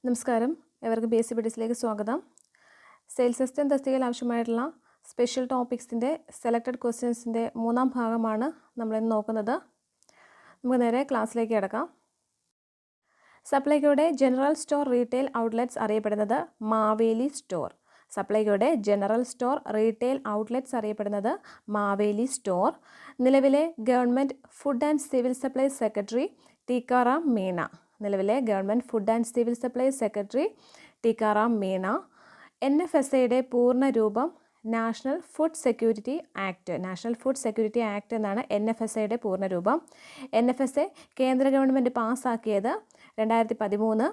നമസ്കാരം, എവർക്കും ബേസിക് സ്റ്റഡീസിലേക്ക് സ്വാഗതം. Sales assistant തസ്തികയിൽ ആവശ്യമായിട്ടുള്ള സ്പെഷ്യൽ ടോപ്പിക്സിൻ്റെ സെലക്റ്റഡ് ക്വസ്റ്റ്യൻസിൻ്റെ മൂന്നാം ഭാഗമാണ് നമ്മളിന്ന് നോക്കുന്നത്. നമുക്ക് നേരെ ക്ലാസ്സിലേക്ക് കിടക്കാം. സപ്ലൈകോയുടെ ജനറൽ സ്റ്റോർ റീറ്റെയിൽ ഔട്ട്ലെറ്റ്സ് അറിയപ്പെടുന്നത് മാവേലി സ്റ്റോർ. സപ്ലൈകോയുടെ ജനറൽ സ്റ്റോർ റീറ്റെയിൽ ഔട്ട്ലെറ്റ്സ് അറിയപ്പെടുന്നത് മാവേലി സ്റ്റോർ. നിലവിലെ government food and civil supplies secretary Tikaram Meena. നിലവിലെ government food and civil supplies secretary Tikaram Meena. NFSAയുടെ പൂർണ്ണ രൂപം national food security act. National food security act എന്നാണ് NFSAയുടെ പൂർണ്ണ രൂപം. NFSA കേന്ദ്ര ഗവൺമെൻറ് പാസ്സാക്കിയത് 2013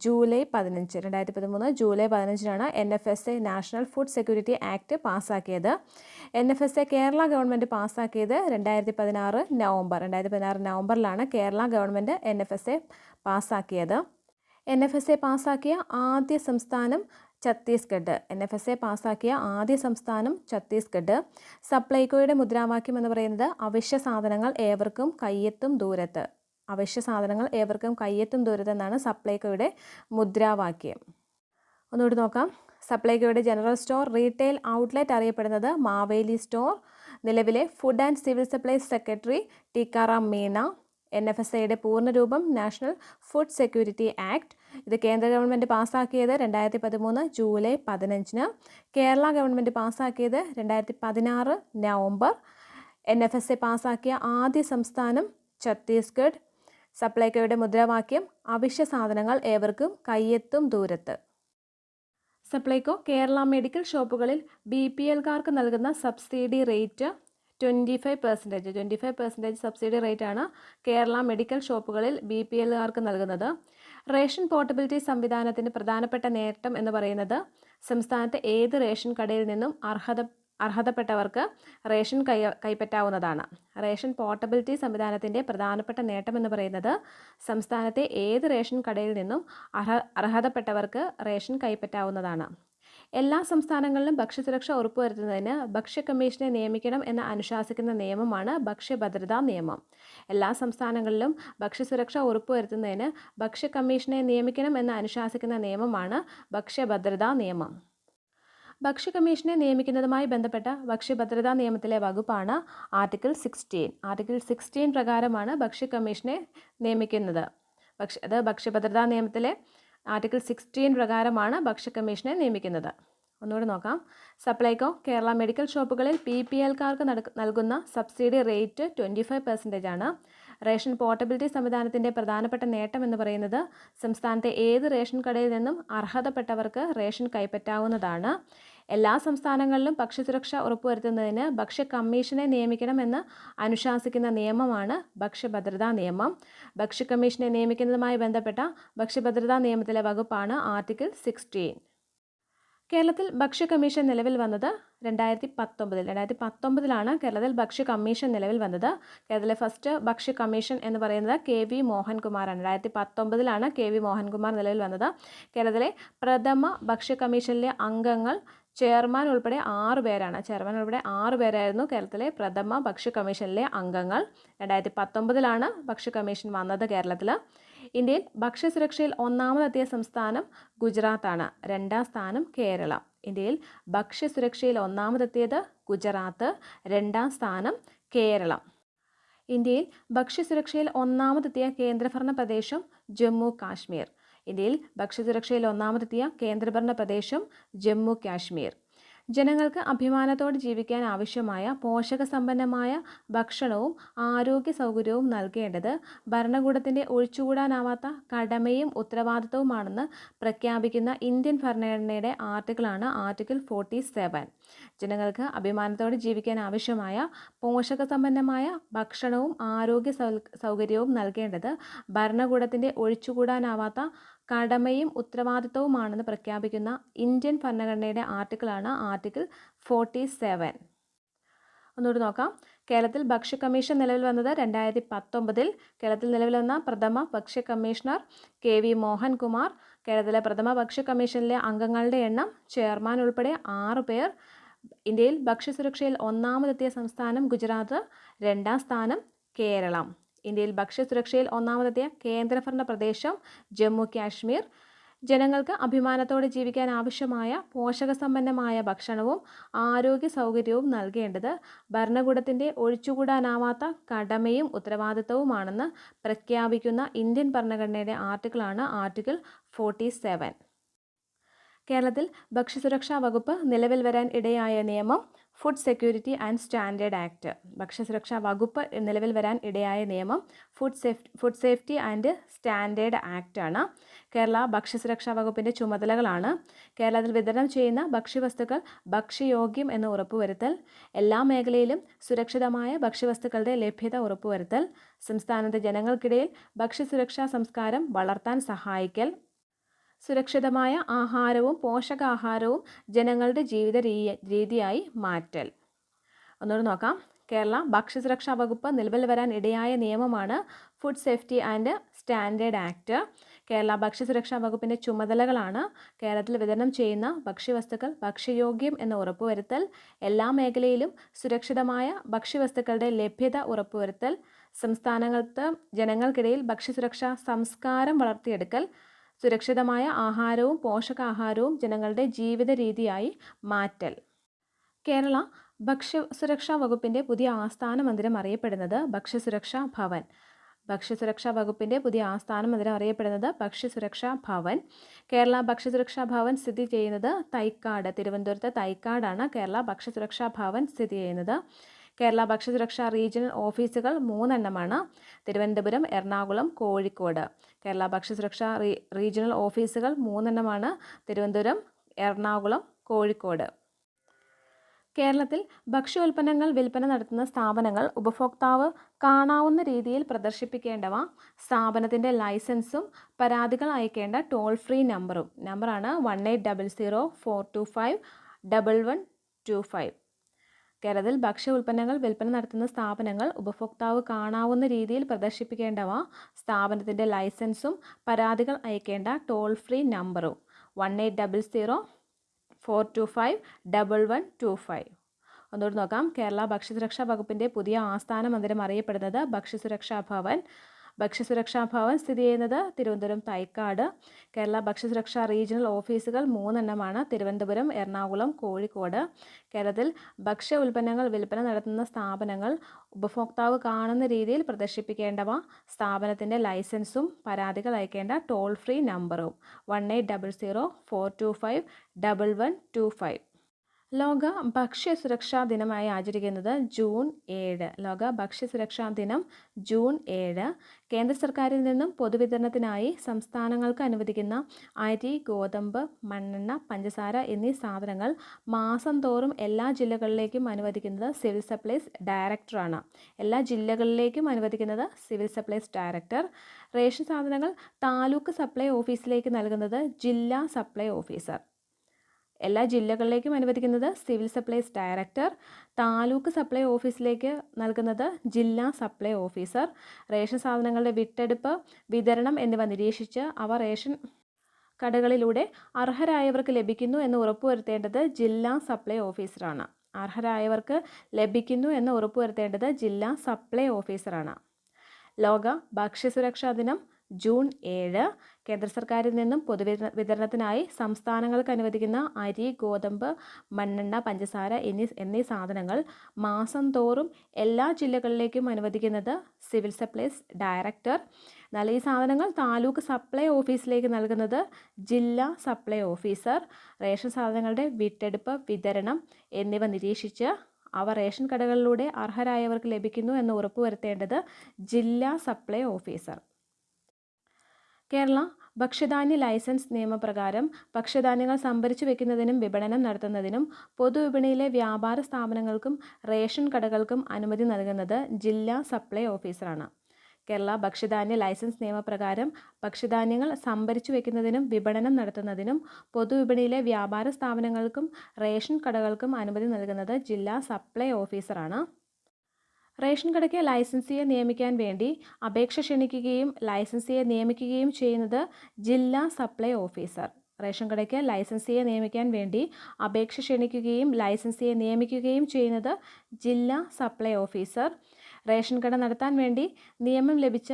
July 15. NFSA national food security act പാസ്സാക്കിയത്. NFSA കേരള ഗവൺമെൻറ് പാസ്സാക്കിയത് 2016 നവംബറിലാണ് കേരള ഗവൺമെൻറ് NFSA പാസ്സാക്കിയത്. NFSA പാസ്സാക്കിയ ആദ്യ സംസ്ഥാനം ഛത്തീസ്ഗഡ്. NFSA പാസ്സാക്കിയ ആദ്യ സംസ്ഥാനം ഛത്തീസ്ഗഡ്. സപ്ലൈകോയുടെ മുദ്രാവാക്യം എന്ന് പറയുന്നത് അവശ്യ സാധനങ്ങൾ ഏവർക്കും കയ്യെത്തും ദൂരത്ത്. അവശ്യ സാധനങ്ങൾ ഏവർക്കും കയ്യെത്തും ദൂരത്ത് എന്നാണ് സപ്ലൈകോയുടെ മുദ്രാവാക്യം. ഒന്നുകൂടി നോക്കാം. സപ്ലൈകോയുടെ ജനറൽ സ്റ്റോർ റീറ്റെയിൽ ഔട്ട്ലെറ്റ് അറിയപ്പെടുന്നത് മാവേലി സ്റ്റോർ. നിലവിലെ food and civil supplies secretary Tikaram Meena. NFSAയുടെ പൂർണ്ണരൂപം നാഷണൽ ഫുഡ് സെക്യൂരിറ്റി ആക്ട്. ഇത് കേന്ദ്ര ഗവൺമെൻറ് പാസ്സാക്കിയത് 2013 ജൂലൈ 15. കേരള ഗവൺമെൻറ് പാസ്സാക്കിയത് 2016 നവംബർ. NFSA പാസ്സാക്കിയ ആദ്യ സംസ്ഥാനം ഛത്തീസ്ഗഡ്. സപ്ലൈകോയുടെ മുദ്രാവാക്യം അവശ്യ സാധനങ്ങൾ ഏവർക്കും കയ്യെത്തും ദൂരത്ത്. സപ്ലൈകോ കേരള മെഡിക്കൽ ഷോപ്പുകളിൽ BPLകാർക്ക് നൽകുന്ന സബ്സിഡി റേറ്റ് 25% സബ്സിഡി റേറ്റാണ് കേരള മെഡിക്കൽ ഷോപ്പുകളിൽ BPLകാർക്ക് നൽകുന്നത്. റേഷൻ പോർട്ടബിലിറ്റി സംവിധാനത്തിൻ്റെ പ്രധാനപ്പെട്ട നേട്ടം എന്ന് പറയുന്നത് സംസ്ഥാനത്തെ ഏത് റേഷൻ കടയിൽ നിന്നും അർഹതപ്പെട്ടവർക്ക് റേഷൻ കൈപ്പറ്റാവുന്നതാണ്. റേഷൻ പോർട്ടബിലിറ്റി സംവിധാനത്തിൻ്റെ പ്രധാനപ്പെട്ട നേട്ടം എന്ന് പറയുന്നത് സംസ്ഥാനത്തെ ഏത് റേഷൻ കടയിൽ നിന്നും അർഹതപ്പെട്ടവർക്ക് റേഷൻ കൈപ്പറ്റാവുന്നതാണ്. എല്ലാ സംസ്ഥാനങ്ങളിലും ഭക്ഷ്യസുരക്ഷ ഉറപ്പുവരുത്തുന്നതിന് ഭക്ഷ്യ കമ്മീഷനെ നിയമിക്കണം എന്ന് അനുശാസിക്കുന്ന നിയമമാണ് ഭക്ഷ്യഭദ്രതാ നിയമം. എല്ലാ സംസ്ഥാനങ്ങളിലും ഭക്ഷ്യസുരക്ഷ ഉറപ്പുവരുത്തുന്നതിന് ഭക്ഷ്യ കമ്മീഷനെ നിയമിക്കണം എന്ന് അനുശാസിക്കുന്ന നിയമമാണ് ഭക്ഷ്യഭദ്രതാ നിയമം. ഭക്ഷ്യ കമ്മീഷനെ നിയമിക്കുന്നതുമായി ബന്ധപ്പെട്ട ഭക്ഷ്യഭദ്രതാ നിയമത്തിലെ വകുപ്പാണ് ആർട്ടിക്കിൾ 16. ആർട്ടിക്കിൾ 16 പ്രകാരമാണ് ഭക്ഷ്യ കമ്മീഷനെ നിയമിക്കുന്നത്. അത് ഭക്ഷ്യഭദ്രതാ നിയമത്തിലെ ആർട്ടിക്കിൾ 16 പ്രകാരമാണ് ഭക്ഷ്യ കമ്മീഷനെ നിയമിക്കുന്നത്. ഒന്നുകൂടി നോക്കാം. സപ്ലൈകോ കേരള മെഡിക്കൽ ഷോപ്പുകളിൽ BPLകാർക്ക് നൽകുന്ന സബ്സിഡി റേറ്റ് 25% ആണ്. റേഷൻ പോർട്ടബിലിറ്റി സംവിധാനത്തിൻ്റെ പ്രധാനപ്പെട്ട നേട്ടം എന്ന് പറയുന്നത് സംസ്ഥാനത്തെ ഏത് റേഷൻ കടയിൽ നിന്നും അർഹതപ്പെട്ടവർക്ക് റേഷൻ കൈപ്പറ്റാവുന്നതാണ്. എല്ലാ സംസ്ഥാനങ്ങളിലും ഭക്ഷ്യസുരക്ഷ ഉറപ്പുവരുത്തുന്നതിന് ഭക്ഷ്യ കമ്മീഷനെ നിയമിക്കണമെന്ന് അനുശാസിക്കുന്ന നിയമമാണ് ഭക്ഷ്യഭദ്രതാ നിയമം. ഭക്ഷ്യ കമ്മീഷനെ നിയമിക്കുന്നതുമായി ബന്ധപ്പെട്ട ഭക്ഷ്യഭദ്രതാ നിയമത്തിലെ വകുപ്പാണ് ആർട്ടിക്കിൾ 16. കേരളത്തിൽ ഭക്ഷ്യ കമ്മീഷൻ നിലവിൽ വന്നത് 2019 കേരളത്തിൽ ഭക്ഷ്യ കമ്മീഷൻ നിലവിൽ വന്നത്. കേരളത്തിലെ ഫസ്റ്റ് ഭക്ഷ്യ കമ്മീഷൻ എന്ന് പറയുന്നത് KV മോഹൻകുമാറാണ്. 2019 KV മോഹൻകുമാർ നിലവിൽ വന്നത്. കേരളത്തിലെ പ്രഥമ ഭക്ഷ്യ കമ്മീഷനിലെ അംഗങ്ങൾ ചെയർമാൻ ഉൾപ്പെടെ 6 പേരാണ്. 6 പേരായിരുന്നു കേരളത്തിലെ പ്രഥമ ഭക്ഷ്യ കമ്മീഷനിലെ അംഗങ്ങൾ. 2019 ഭക്ഷ്യ കമ്മീഷൻ വന്നത് കേരളത്തിൽ. ഇന്ത്യയിൽ ഭക്ഷ്യസുരക്ഷയിൽ ഒന്നാമതെത്തിയ സംസ്ഥാനം ഗുജറാത്താണ്. 2ാം സ്ഥാനം കേരളം. ഇന്ത്യയിൽ ഭക്ഷ്യസുരക്ഷയിൽ ഒന്നാമതെത്തിയത് ഗുജറാത്ത്, 2ാം സ്ഥാനം കേരളം. ഇന്ത്യയിൽ ഭക്ഷ്യസുരക്ഷയിൽ ഒന്നാമതെത്തിയ കേന്ദ്രഭരണ പ്രദേശം ജമ്മു കാശ്മീർ. ഇന്ത്യയിൽ ഭക്ഷ്യസുരക്ഷയിൽ ഒന്നാമതെത്തിയ കേന്ദ്രഭരണ പ്രദേശം ജമ്മു കാശ്മീർ. ജനങ്ങൾക്ക് അഭിമാനത്തോടെ ജീവിക്കാൻ ആവശ്യമായ പോഷകസമ്പന്നമായ ഭക്ഷണവും ആരോഗ്യ സൗകര്യവും നൽകേണ്ടത് ഭരണകൂടത്തിൻ്റെ ഒഴിച്ചുകൂടാനാവാത്ത കടമയും ഉത്തരവാദിത്തവുമാണെന്ന് പ്രഖ്യാപിക്കുന്ന ഇന്ത്യൻ ഭരണഘടനയുടെ ആർട്ടിക്കിളാണ് ആർട്ടിക്കിൾ 47. ജനങ്ങൾക്ക് അഭിമാനത്തോടെ ജീവിക്കാൻ ആവശ്യമായ പോഷകസമ്പന്നമായ ഭക്ഷണവും ആരോഗ്യ സൗകര്യവും നൽകേണ്ടത് ഭരണകൂടത്തിൻ്റെ ഒഴിച്ചുകൂടാനാവാത്ത കടമയും ഉത്തരവാദിത്തവുമാണെന്ന് പ്രഖ്യാപിക്കുന്ന ഇന്ത്യൻ ഭരണഘടനയുടെ ആർട്ടിക്കിളാണ് ആർട്ടിക്കിൾ 47. ഒന്നുകൂടി നോക്കാം. കേരളത്തിൽ ഭക്ഷ്യ കമ്മീഷൻ നിലവിൽ വന്നത് 2019. കേരളത്തിൽ നിലവിൽ വന്ന പ്രഥമ ഭക്ഷ്യ കമ്മീഷണർ KV മോഹൻകുമാർ. കേരളത്തിലെ പ്രഥമ ഭക്ഷ്യ കമ്മീഷനിലെ അംഗങ്ങളുടെ എണ്ണം ചെയർമാൻ ഉൾപ്പെടെ 6 പേർ. ഇന്ത്യയിൽ ഭക്ഷ്യസുരക്ഷയിൽ ഒന്നാമതെത്തിയ സംസ്ഥാനം ഗുജറാത്ത്, 2ാം സ്ഥാനം കേരളം. ഇന്ത്യയിൽ ഭക്ഷ്യസുരക്ഷയിൽ ഒന്നാമതെത്തിയ കേന്ദ്രഭരണ പ്രദേശം ജമ്മു കാശ്മീർ, ജനങ്ങൾക്ക് അഭിമാനത്തോടെ ജീവിക്കാൻ ആവശ്യമായ പോഷകസമ്പന്നമായ ഭക്ഷണവും ആരോഗ്യ സൗകര്യവും നൽകേണ്ടത് ഭരണകൂടത്തിൻ്റെ ഒഴിച്ചുകൂടാനാവാത്ത കടമയും ഉത്തരവാദിത്തവുമാണെന്ന് പ്രഖ്യാപിക്കുന്ന ഇന്ത്യൻ ഭരണഘടനയുടെ ആർട്ടിക്കിളാണ് ആർട്ടിക്കിൾ 47. കേരളത്തിൽ ഭക്ഷ്യസുരക്ഷാ വകുപ്പ് നിലവിൽ വരാൻ ഇടയായ നിയമം food security and standard act. ഭക്ഷ്യസുരക്ഷാ വകുപ്പ് നിലവിൽ വരാൻ ഇടയായ നിയമം food safety and standard act ആണ്. കേരള ഭക്ഷ്യസുരക്ഷാ വകുപ്പിൻ്റെ ചുമതലകളാണ്: കേരളത്തിൽ വിതരണം ചെയ്യുന്ന ഭക്ഷ്യവസ്തുക്കൾ ഭക്ഷ്യയോഗ്യം എന്ന് ഉറപ്പുവരുത്തൽ, എല്ലാ മേഖലയിലും സുരക്ഷിതമായ ഭക്ഷ്യവസ്തുക്കളുടെ ലഭ്യത ഉറപ്പുവരുത്തൽ, സംസ്ഥാനത്തെ ജനങ്ങൾക്കിടയിൽ ഭക്ഷ്യസുരക്ഷാ സംസ്കാരം വളർത്താൻ സഹായിക്കൽ, സുരക്ഷിതമായ ആഹാരവും പോഷകാഹാരവും ജനങ്ങളുടെ ജീവിത രീതിയായി മാറ്റൽ. ഒന്നുകൂടി നോക്കാം. കേരള ഭക്ഷ്യസുരക്ഷാ വകുപ്പ് നിലവിൽ വരാൻ ഇടയായ നിയമമാണ് food safety and standard act. Kerala ഭക്ഷ്യസുരക്ഷാ വകുപ്പിൻ്റെ ചുമതലകളാണ്: കേരളത്തിൽ വിതരണം ചെയ്യുന്ന ഭക്ഷ്യവസ്തുക്കൾ ഭക്ഷ്യയോഗ്യം എന്ന് ഉറപ്പുവരുത്തൽ, എല്ലാ മേഖലയിലും സുരക്ഷിതമായ ഭക്ഷ്യവസ്തുക്കളുടെ ലഭ്യത ഉറപ്പുവരുത്തൽ, സംസ്ഥാനങ്ങൾക്ക് ജനങ്ങൾക്കിടയിൽ ഭക്ഷ്യസുരക്ഷാ സംസ്കാരം വളർത്തിയെടുക്കൽ, സുരക്ഷിതമായ ആഹാരവും പോഷകാഹാരവും ജനങ്ങളുടെ ജീവിത രീതിയായി മാറ്റൽ. കേരള ഭക്ഷ്യസുരക്ഷാ വകുപ്പിൻ്റെ പുതിയ ആസ്ഥാന മന്ദിരം അറിയപ്പെടുന്നത് ഭക്ഷ്യസുരക്ഷാ ഭവൻ. ഭക്ഷ്യസുരക്ഷാ വകുപ്പിൻ്റെ പുതിയ ആസ്ഥാന മന്ദിരം അറിയപ്പെടുന്നത് ഭക്ഷ്യസുരക്ഷാ ഭവൻ. കേരള ഭക്ഷ്യസുരക്ഷാ ഭവൻ സ്ഥിതി ചെയ്യുന്നത് തൈക്കാട്, തിരുവനന്തപുരത്ത് തൈക്കാടാണ് കേരള ഭക്ഷ്യസുരക്ഷാ ഭവൻ സ്ഥിതി ചെയ്യുന്നത്. കേരള ഭക്ഷ്യസുരക്ഷാ റീജിയണൽ ഓഫീസുകൾ 3 എണ്ണമാണ്: തിരുവനന്തപുരം, എറണാകുളം, കോഴിക്കോട്. കേരള ഭക്ഷ്യസുരക്ഷാ റീജിയണൽ ഓഫീസുകൾ 3 എണ്ണമാണ്: തിരുവനന്തപുരം, എറണാകുളം, കോഴിക്കോട്. കേരളത്തിൽ ഭക്ഷ്യോൽപ്പന്നങ്ങൾ വിൽപ്പന നടത്തുന്ന സ്ഥാപനങ്ങൾ ഉപഭോക്താവ് കാണാവുന്ന രീതിയിൽ പ്രദർശിപ്പിക്കേണ്ടവ സ്ഥാപനത്തിൻ്റെ ലൈസൻസും പരാതികൾ അയക്കേണ്ട ടോൾ ഫ്രീ നമ്പറാണ് 1800-425-1125. കേരളത്തിൽ ഭക്ഷ്യ ഉൽപ്പന്നങ്ങൾ വിൽപ്പന നടത്തുന്ന സ്ഥാപനങ്ങൾ ഉപഭോക്താവ് കാണാവുന്ന രീതിയിൽ പ്രദർശിപ്പിക്കേണ്ടവ സ്ഥാപനത്തിൻ്റെ ലൈസൻസും പരാതികൾ അയക്കേണ്ട ടോൾ ഫ്രീ നമ്പറും 1800-425-1125. ഒന്നുകൂടി നോക്കാം. കേരള ഭക്ഷ്യസുരക്ഷാ വകുപ്പിൻ്റെ പുതിയ ആസ്ഥാന മന്ദിരം അറിയപ്പെടുന്നത് ഭക്ഷ്യസുരക്ഷാ ഭവൻ. ഭക്ഷ്യസുരക്ഷാ ഭവൻ സ്ഥിതി ചെയ്യുന്നത് തിരുവനന്തപുരം തൈക്കാട്. കേരള ഭക്ഷ്യസുരക്ഷാ റീജിയണൽ ഓഫീസുകൾ 3 എണ്ണമാണ്: തിരുവനന്തപുരം, എറണാകുളം, കോഴിക്കോട്. കേരളത്തിൽ ഭക്ഷ്യ ഉൽപ്പന്നങ്ങൾ വിൽപ്പന നടത്തുന്ന സ്ഥാപനങ്ങൾ ഉപഭോക്താവ് കാണുന്ന രീതിയിൽ പ്രദർശിപ്പിക്കേണ്ടവ സ്ഥാപനത്തിൻ്റെ ലൈസൻസും പരാതികൾ അയക്കേണ്ട ടോൾ ഫ്രീ നമ്പറും 1800-425-1125. ലോക ഭക്ഷ്യസുരക്ഷാ ദിനമായി ആചരിക്കുന്നത് ജൂൺ 7. ലോക ഭക്ഷ്യസുരക്ഷാ ദിനം ജൂൺ 7. കേന്ദ്ര സർക്കാരിൽ നിന്നും പൊതുവിതരണത്തിനായി സംസ്ഥാനങ്ങൾക്ക് അനുവദിക്കുന്ന അരി, ഗോതമ്പ്, മണ്ണെണ്ണ, പഞ്ചസാര എന്നീ സാധനങ്ങൾ മാസം തോറും എല്ലാ ജില്ലകളിലേക്കും അനുവദിക്കുന്നത് സിവിൽ സപ്ലൈസ് ഡയറക്ടറാണ്. എല്ലാ ജില്ലകളിലേക്കും അനുവദിക്കുന്നത് സിവിൽ സപ്ലൈസ് ഡയറക്ടർ. റേഷൻ സാധനങ്ങൾ താലൂക്ക് സപ്ലൈ ഓഫീസിലേക്ക് നൽകുന്നത് ജില്ലാ സപ്ലൈ ഓഫീസർ. എല്ലാ ജില്ലകളിലേക്കും അനുവദിക്കുന്നത് civil supplies director. Taluk supply ഓഫീസിലേക്ക് നൽകുന്നത് ജില്ലാ സപ്ലൈ ഓഫീസർ. റേഷൻ സാധനങ്ങളുടെ വിട്ടെടുപ്പ്, വിതരണം എന്നിവ നിരീക്ഷിച്ച് അവ റേഷൻ കടകളിലൂടെ അർഹരായവർക്ക് ലഭിക്കുന്നു എന്ന് ഉറപ്പുവരുത്തേണ്ടത് ജില്ലാ സപ്ലൈ ഓഫീസറാണ്. അർഹരായവർക്ക് ലഭിക്കുന്നു എന്ന് ഉറപ്പുവരുത്തേണ്ടത് ജില്ലാ സപ്ലൈ ഓഫീസറാണ്. ലോക ഭക്ഷ്യസുരക്ഷാ ദിനം ജൂൺ 7. കേന്ദ്ര സർക്കാരിൽ നിന്നും പൊതുവിതരണത്തിനായി സംസ്ഥാനങ്ങൾക്ക് അനുവദിക്കുന്ന അരി, ഗോതമ്പ്, മണ്ണെണ്ണ, പഞ്ചസാര എന്നീ സാധനങ്ങൾ മാസം തോറും എല്ലാ ജില്ലകളിലേക്കും അനുവദിക്കുന്നത് സിവിൽ സപ്ലൈസ് ഡയറക്ടർ. എന്നാൽ ഈ സാധനങ്ങൾ താലൂക്ക് സപ്ലൈ ഓഫീസിലേക്ക് നൽകുന്നത് ജില്ലാ സപ്ലൈ ഓഫീസർ. റേഷൻ സാധനങ്ങളുടെ വിട്ടെടുപ്പ്, വിതരണം എന്നിവ നിരീക്ഷിച്ച് അവ റേഷൻ കടകളിലൂടെ അർഹരായവർക്ക് ലഭിക്കുന്നു എന്ന് ഉറപ്പുവരുത്തേണ്ടത് ജില്ലാ സപ്ലൈ ഓഫീസർ. കേരള ഭക്ഷ്യധാന്യ ലൈസൻസ് നിയമപ്രകാരം ഭക്ഷ്യധാന്യങ്ങൾ സംഭരിച്ചു വയ്ക്കുന്നതിനും വിപണനം നടത്തുന്നതിനും പൊതുവിപണിയിലെ വ്യാപാര സ്ഥാപനങ്ങൾക്കും റേഷൻ കടകൾക്കും അനുമതി നൽകുന്നത് ജില്ലാ സപ്ലൈ ഓഫീസറാണ്. കേരള ഭക്ഷ്യധാന്യ ലൈസൻസ് നിയമപ്രകാരം ഭക്ഷ്യധാന്യങ്ങൾ സംഭരിച്ചു വയ്ക്കുന്നതിനും വിപണനം നടത്തുന്നതിനും പൊതുവിപണിയിലെ വ്യാപാര സ്ഥാപനങ്ങൾക്കും റേഷൻ കടകൾക്കും അനുമതി നൽകുന്നത് ജില്ലാ സപ്ലൈ ഓഫീസറാണ്. റേഷൻ കടയ്ക്ക് ലൈസൻസിയെ നിയമിക്കാൻ വേണ്ടി അപേക്ഷ ക്ഷണിക്കുകയും ലൈസൻസിയെ നിയമിക്കുകയും ചെയ്യുന്നത് ജില്ലാ സപ്ലൈ ഓഫീസർ. റേഷൻ കടയ്ക്ക് ലൈസൻസിയെ നിയമിക്കാൻ വേണ്ടി അപേക്ഷ ക്ഷണിക്കുകയും ലൈസൻസിയെ നിയമിക്കുകയും ചെയ്യുന്നത് ജില്ലാ സപ്ലൈ ഓഫീസർ. റേഷൻ കട നടത്താൻ വേണ്ടി നിയമം ലഭിച്ച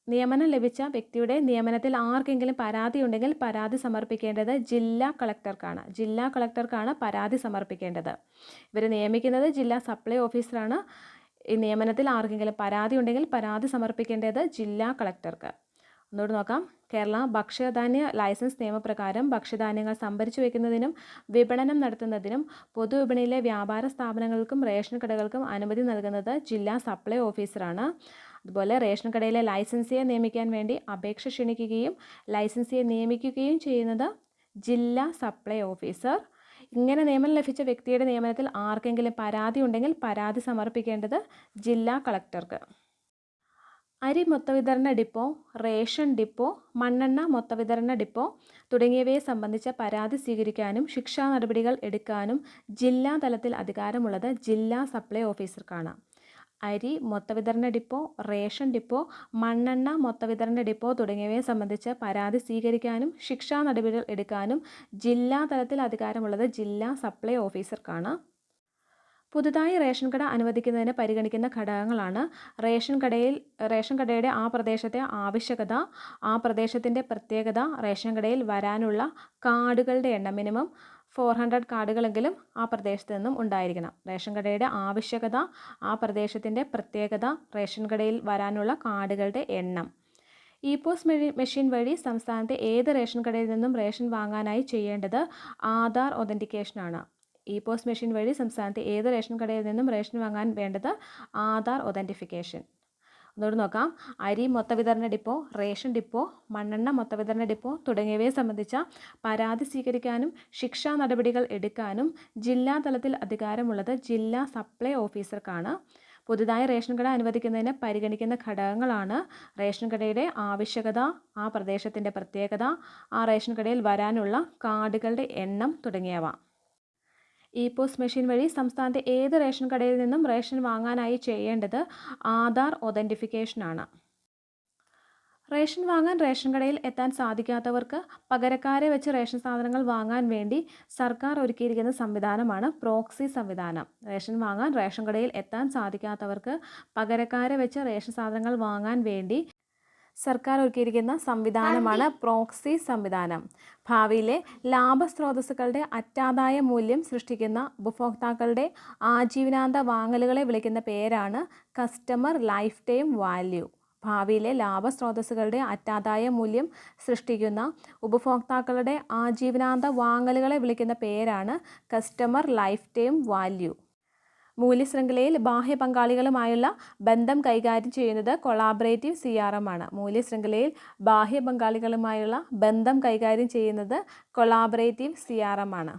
നിയമനം ലഭിച്ച വ്യക്തിയുടെ നിയമനത്തിൽ ആർക്കെങ്കിലും പരാതി ഉണ്ടെങ്കിൽ പരാതി സമർപ്പിക്കേണ്ടത് ജില്ലാ കളക്ടർക്കാണ്. ജില്ലാ കളക്ടർക്കാണ് പരാതി സമർപ്പിക്കേണ്ടത്. ഇവർ നിയമിക്കുന്നത് ജില്ലാ സപ്ലൈ ഓഫീസറാണ്. ഈ നിയമനത്തിൽ ആർക്കെങ്കിലും പരാതി ഉണ്ടെങ്കിൽ പരാതി സമർപ്പിക്കേണ്ടത് ജില്ലാ കളക്ടർക്ക്. ഒന്നുകൂടി നോക്കാം. കേരള ഭക്ഷ്യധാന്യ ലൈസൻസ് നിയമപ്രകാരം ഭക്ഷ്യധാന്യങ്ങൾ സംഭരിച്ചു വയ്ക്കുന്നതിനും വിപണനം നടത്തുന്നതിനും പൊതുവിപണിയിലെ വ്യാപാര സ്ഥാപനങ്ങൾക്കും റേഷൻ കടകൾക്കും അനുമതി നൽകുന്നത് ജില്ലാ സപ്ലൈ ഓഫീസറാണ്. അതുപോലെ റേഷൻ കടയിലെ ലൈസൻസിയെ നിയമിക്കാൻ വേണ്ടി അപേക്ഷ ക്ഷണിക്കുകയും ലൈസൻസിയെ നിയമിക്കുകയും ചെയ്യുന്നത് ജില്ലാ സപ്ലൈ ഓഫീസർ. ഇങ്ങനെ നിയമനം ലഭിച്ച വ്യക്തിയുടെ നിയമനത്തിൽ ആർക്കെങ്കിലും പരാതി ഉണ്ടെങ്കിൽ പരാതി സമർപ്പിക്കേണ്ടത് ജില്ലാ കളക്ടർക്ക്. അരി മൊത്തവിതരണ ഡിപ്പോ, റേഷൻ ഡിപ്പോ, മണ്ണെണ്ണ മൊത്തവിതരണ ഡിപ്പോ തുടങ്ങിയവയെ സംബന്ധിച്ച പരാതി സ്വീകരിക്കാനും ശിക്ഷാ നടപടികൾ എടുക്കാനും ജില്ലാ തലത്തിൽ അധികാരമുള്ളത് ജില്ലാ സപ്ലൈ ഓഫീസർക്കാണ്. അരി മൊത്തവിതരണ ഡിപ്പോ, റേഷൻ ഡിപ്പോ, മണ്ണെണ്ണ മൊത്തവിതരണ ഡിപ്പോ തുടങ്ങിയവയെ സംബന്ധിച്ച് പരാതി സ്വീകരിക്കാനും ശിക്ഷാ നടപടികൾ എടുക്കാനും ജില്ലാ തലത്തിൽ അധികാരമുള്ളത് ജില്ലാ സപ്ലൈ ഓഫീസർക്കാണ്. പുതുതായി റേഷൻ കട അനുവദിക്കുന്നതിന് പരിഗണിക്കുന്ന ഘടകങ്ങളാണ് റേഷൻ കടയുടെ ആ പ്രദേശത്തെ ആവശ്യകത, ആ പ്രദേശത്തിൻ്റെ പ്രത്യേകത, റേഷൻ കടയിൽ വരാനുള്ള കാർഡുകളുടെ എണ്ണം. മിനിമം 400 കാർഡുകളെങ്കിലും ആ പ്രദേശത്ത് നിന്നും ഉണ്ടായിരിക്കണം. റേഷൻ കടയുടെ ആവശ്യകത, ആ പ്രദേശത്തിൻ്റെ പ്രത്യേകത, റേഷൻ കടയിൽ വരാനുള്ള കാർഡുകളുടെ എണ്ണം. ഇ-പോസ് മെഷീൻ വഴി സംസ്ഥാനത്തെ ഏത് റേഷൻ കടയിൽ നിന്നും റേഷൻ വാങ്ങാനായി ചെയ്യേണ്ടത് ആധാർ ഒതൻറ്റിക്കേഷനാണ്. ഇ-പോസ് മെഷീൻ വഴി സംസ്ഥാനത്തെ ഏത് റേഷൻ കടയിൽ നിന്നും റേഷൻ വാങ്ങാൻ വേണ്ടത് ആധാർ ഒതൻറ്റിഫിക്കേഷൻ. ഒന്നുകൂടി നോക്കാം. അരി മൊത്തവിതരണ ഡിപ്പോ, റേഷൻ ഡിപ്പോ, മണ്ണെണ്ണ മൊത്തവിതരണ ഡിപ്പോ തുടങ്ങിയവയെ സംബന്ധിച്ച പരാതി സ്വീകരിക്കാനും ശിക്ഷാ നടപടികൾ എടുക്കാനും ജില്ലാ തലത്തിൽ അധികാരമുള്ളത് ജില്ലാ സപ്ലൈ ഓഫീസർക്കാണ്. പുതുതായി റേഷൻ കട അനുവദിക്കുന്നതിന് പരിഗണിക്കുന്ന ഘടകങ്ങളാണ് റേഷൻ കടയുടെ ആവശ്യകത, ആ പ്രദേശത്തിൻ്റെ പ്രത്യേകത, ആ റേഷൻ കടയിൽ വരാനുള്ള കാർഡുകളുടെ എണ്ണം തുടങ്ങിയവ. ഇ-പോസ് മെഷീൻ വഴി സംസ്ഥാനത്തെ ഏത് റേഷൻ കടയിൽ നിന്നും റേഷൻ വാങ്ങാനായി ചെയ്യേണ്ടത് ആധാർ ഒതൻറ്റിഫിക്കേഷനാണ്. റേഷൻ വാങ്ങാൻ റേഷൻ കടയിൽ എത്താൻ സാധിക്കാത്തവർക്ക് പകരക്കാരെ വെച്ച് റേഷൻ സാധനങ്ങൾ വാങ്ങാൻ വേണ്ടി സർക്കാർ ഒരുക്കിയിരിക്കുന്ന സംവിധാനമാണ് പ്രോക്സി സംവിധാനം. റേഷൻ വാങ്ങാൻ റേഷൻ കടയിൽ എത്താൻ സാധിക്കാത്തവർക്ക് പകരക്കാരെ വെച്ച് റേഷൻ സാധനങ്ങൾ വാങ്ങാൻ വേണ്ടി സർക്കാർ ഒരുക്കിയിരിക്കുന്ന സംവിധാനമാണ് പ്രോക്സി സംവിധാനം. ഭാവിയിലെ ലാഭസ്രോതസ്സുകളുടെ അറ്റാദായ മൂല്യം സൃഷ്ടിക്കുന്ന ഉപഭോക്താക്കളുടെ ആജീവനാന്ത വാങ്ങലുകളെ വിളിക്കുന്ന പേരാണ് കസ്റ്റമർ ലൈഫ് ടൈം വാല്യൂ. ഭാവിയിലെ ലാഭസ്രോതസ്സുകളുടെ അറ്റാദായ മൂല്യം സൃഷ്ടിക്കുന്ന ഉപഭോക്താക്കളുടെ ആജീവനാന്ത വാങ്ങലുകളെ വിളിക്കുന്ന പേരാണ് കസ്റ്റമർ ലൈഫ് ടൈം വാല്യൂ. മൂല്യശൃംഖലയിൽ ബാഹ്യ പങ്കാളികളുമായുള്ള ബന്ധം കൈകാര്യം ചെയ്യുന്നത് കൊളാബറേറ്റീവ് CRM ആണ്. മൂല്യശൃംഖലയിൽ ബാഹ്യ പങ്കാളികളുമായുള്ള ബന്ധം കൈകാര്യം ചെയ്യുന്നത് കൊളാബറേറ്റീവ് CRM ആണ്.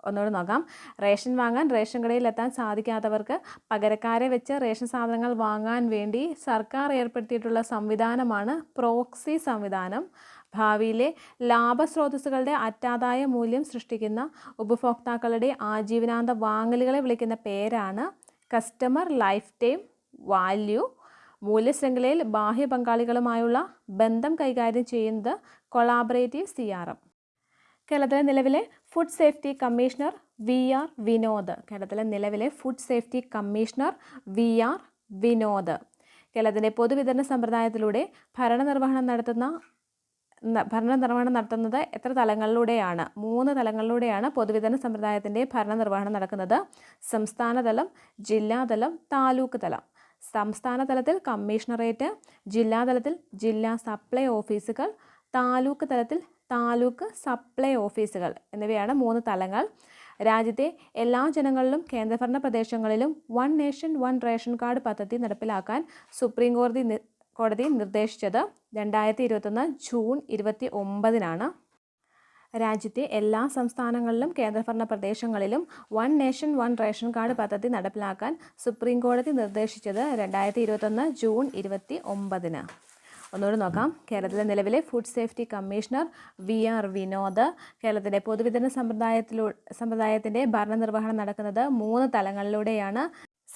ഒന്നുകൂടി നോക്കാം. റേഷൻ വാങ്ങാൻ റേഷൻ കടയിൽ എത്താൻ സാധിക്കാത്തവർക്ക് പകരക്കാരെ വെച്ച് റേഷൻ സാധനങ്ങൾ വാങ്ങാൻ വേണ്ടി സർക്കാർ ഏർപ്പെടുത്തിയിട്ടുള്ള സംവിധാനമാണ് പ്രോക്സി സംവിധാനം. ഭാവിയിലെ ലാഭസ്രോതസ്സുകളുടെ അറ്റാദായ മൂല്യം സൃഷ്ടിക്കുന്ന ഉപഭോക്താക്കളുടെ ആജീവനാന്ത വാങ്ങലുകളെ വിളിക്കുന്ന പേരാണ് കസ്റ്റമർ ലൈഫ് ടൈം വാല്യൂ. മൂല്യശൃംഖലയിൽ ബാഹ്യ പങ്കാളികളുമായുള്ള ബന്ധം കൈകാര്യം ചെയ്യുന്നത് കൊളാബറേറ്റീവ് CRM. കേരളത്തിലെ നിലവിലെ food safety commissioner VR Vinod. കേരളത്തിലെ നിലവിലെ food safety commissioner VR Vinod. കേരളത്തിൻ്റെ പൊതുവിതരണ സമ്പ്രദായത്തിലൂടെ ഭരണനിർവഹണം നടത്തുന്നത് എത്ര തലങ്ങളിലൂടെയാണ്? 3 തലങ്ങളിലൂടെയാണ് പൊതുവിതരണ സമ്പ്രദായത്തിൻ്റെ ഭരണനിർവഹണം നടക്കുന്നത്. സംസ്ഥാനതലം, ജില്ലാതലം, താലൂക്ക് തലം. സംസ്ഥാന തലത്തിൽ കമ്മീഷണറേറ്റ്, ജില്ലാതലത്തിൽ ജില്ലാ സപ്ലൈ ഓഫീസുകൾ, താലൂക്ക് തലത്തിൽ താലൂക്ക് സപ്ലൈ ഓഫീസുകൾ എന്നിവയാണ് 3 തലങ്ങൾ. രാജ്യത്തെ എല്ലാ ജനങ്ങളിലും കേന്ദ്രഭരണ പ്രദേശങ്ങളിലും one nation one ration card പദ്ധതി നടപ്പിലാക്കാൻ സുപ്രീം കോടതി നിർദ്ദേശിച്ചത് 2021 ജൂൺ 29 രാജ്യത്തെ എല്ലാ സംസ്ഥാനങ്ങളിലും കേന്ദ്രഭരണ പ്രദേശങ്ങളിലും one nation one ration card പദ്ധതി നടപ്പിലാക്കാൻ സുപ്രീം കോടതി നിർദ്ദേശിച്ചത് 2021 ജൂൺ 29. ഒന്നുകൂടി നോക്കാം. കേരളത്തിലെ നിലവിലെ food safety commissioner VR Vinod. കേരളത്തിൻ്റെ പൊതുവിതരണ സമ്പ്രദായത്തിൻ്റെ ഭരണനിർവഹണം നടക്കുന്നത് 3 തലങ്ങളിലൂടെയാണ്.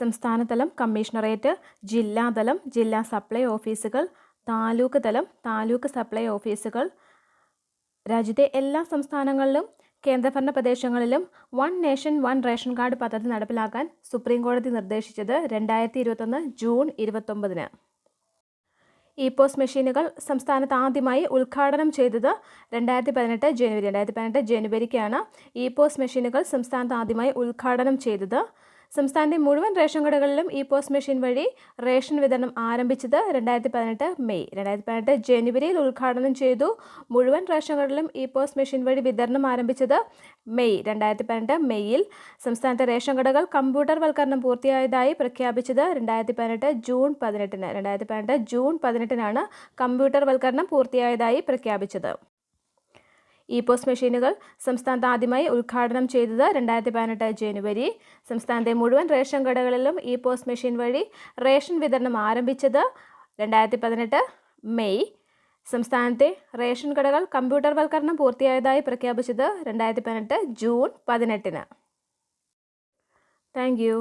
സംസ്ഥാനതലം കമ്മീഷണറേറ്റ്, ജില്ലാതലം ജില്ലാ സപ്ലൈ ഓഫീസുകൾ, താലൂക്ക് തലം താലൂക്ക് സപ്ലൈ ഓഫീസുകൾ. രാജ്യത്തെ എല്ലാ സംസ്ഥാനങ്ങളിലും കേന്ദ്രഭരണ പ്രദേശങ്ങളിലും one nation one ration card പദ്ധതി നടപ്പിലാക്കാൻ സുപ്രീം കോടതി നിർദ്ദേശിച്ചത് 2021 ജൂൺ 29. ഇ പോസ് മെഷീനുകൾ സംസ്ഥാനത്ത് ആദ്യമായി ഉദ്ഘാടനം ചെയ്തത് 2018 ജനുവരിക്കാണ് ഇ പോസ് മെഷീനുകൾ സംസ്ഥാനത്ത് ആദ്യമായി ഉദ്ഘാടനം ചെയ്തത്. സംസ്ഥാനത്തെ മുഴുവൻ റേഷൻ കടകളിലും ഇ പോസ് മെഷീൻ വഴി റേഷൻ വിതരണം ആരംഭിച്ചത് 2018 മെയ്. 2018 ജനുവരിയിൽ ഉദ്ഘാടനം ചെയ്തു. മുഴുവൻ റേഷൻ കടകളിലും ഇ പോസ് മെഷീൻ വഴി വിതരണം ആരംഭിച്ചത് 2018 മെയ്യിൽ. സംസ്ഥാനത്തെ റേഷൻ കടകൾ കമ്പ്യൂട്ടർ വൽക്കരണം പൂർത്തിയായതായി പ്രഖ്യാപിച്ചത് 2018 ജൂൺ 18. 2018 ജൂൺ 18 കമ്പ്യൂട്ടർ വൽക്കരണം പൂർത്തിയായതായി പ്രഖ്യാപിച്ചത്. ഇ പോസ് മെഷീനുകൾ സംസ്ഥാനത്ത് ആദ്യമായി ഉദ്ഘാടനം ചെയ്തത് 2018 ജനുവരി. സംസ്ഥാനത്തെ മുഴുവൻ റേഷൻ കടകളിലും ഇ പോസ് മെഷീൻ വഴി റേഷൻ വിതരണം ആരംഭിച്ചത് 2018 മെയ്. സംസ്ഥാനത്തെ റേഷൻ കടകൾ കമ്പ്യൂട്ടർ വൽക്കരണം പൂർത്തിയായതായി പ്രഖ്യാപിച്ചത് 2018 ജൂൺ 18. Thank you.